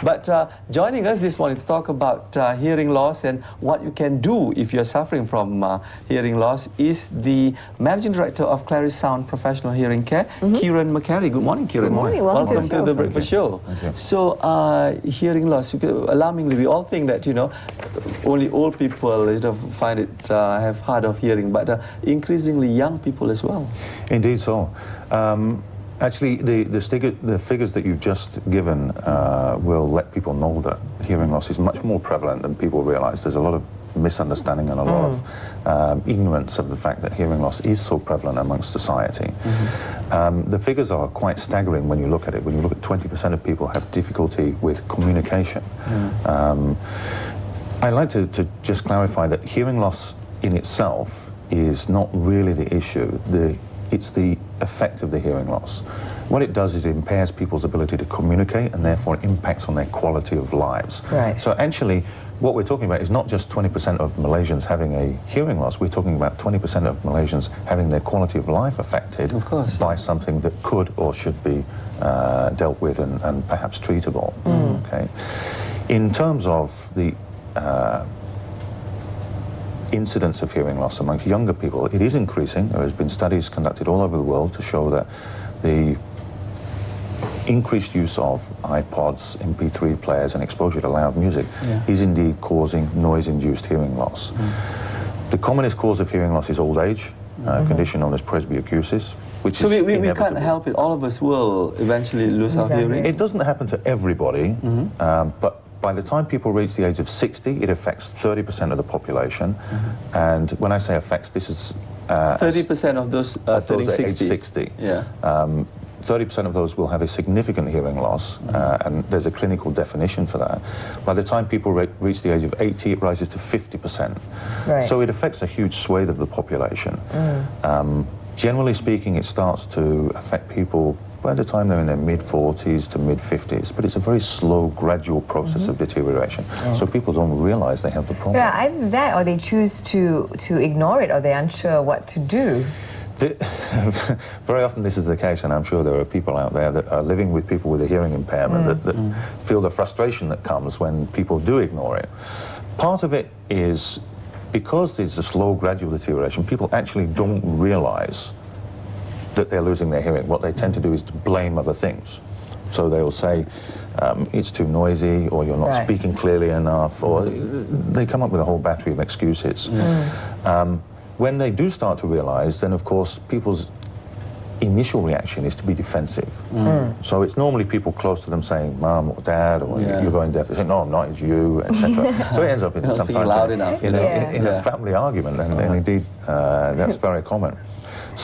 But joining us this morning to talk about hearing loss and what you can do if you're suffering from hearing loss is the Managing Director of Clarisound Professional Hearing Care, Kieran McCary. Good morning, Kieran. Good morning. Welcome to the Breakfast Show. So, hearing loss, alarmingly, we all think that, you know, only old people find it, have hard of hearing, but increasingly young people as well. Indeed so. Actually, the figures that you've just given will let people know that hearing loss is much more prevalent than people realise. There's a lot of misunderstanding and a lot of ignorance of the fact that hearing loss is so prevalent amongst society. The figures are quite staggering when you look at it. When you look at 20% of people have difficulty with communication. I'd like to just clarify that hearing loss in itself is not really the issue. It's the effect of the hearing loss. What it does is it impairs people's ability to communicate and therefore it impacts on their quality of lives. Right. So actually, what we're talking about is not just 20% of Malaysians having a hearing loss, we're talking about 20% of Malaysians having their quality of life affected by something that could or should be dealt with and perhaps treatable. Okay. In terms of the incidence of hearing loss amongst younger people, it is increasing. There has been studies conducted all over the world to show that the increased use of iPods, MP3 players and exposure to loud music is indeed causing noise-induced hearing loss. The commonest cause of hearing loss is old age, a condition known as presbyocusis, which so is we can't help it. All of us will eventually lose our hearing. It doesn't happen to everybody, but by the time people reach the age of 60, it affects 30% of the population. And when I say affects, this is 30% of those turning 60. Age 60. Yeah. 30% of those will have a significant hearing loss, and there's a clinical definition for that. By the time people reach the age of 80, it rises to 50%. Right. So it affects a huge swathe of the population. Generally speaking, it starts to affect people by the time they're in their mid-40s to mid-50s, but it's a very slow, gradual process of deterioration. So people don't realise they have the problem. Yeah, either that or they choose to ignore it, or they're unsure what to do. Very often this is the case, and I'm sure there are people out there that are living with people with a hearing impairment that feel the frustration that comes when people do ignore it. Part of it is because there's a slow, gradual deterioration, people actually don't realise that they're losing their hearing. What they tend to do is to blame other things. So they'll say, it's too noisy, or you're not speaking clearly enough, or they come up with a whole battery of excuses. When they do start to realise, then of course people's initial reaction is to be defensive. So it's normally people close to them saying, Mum or Dad, or you're going deaf. They say, no, I'm not, it's you, etc. So it ends up in sometimes loud enough, in a family argument, and indeed that's very common.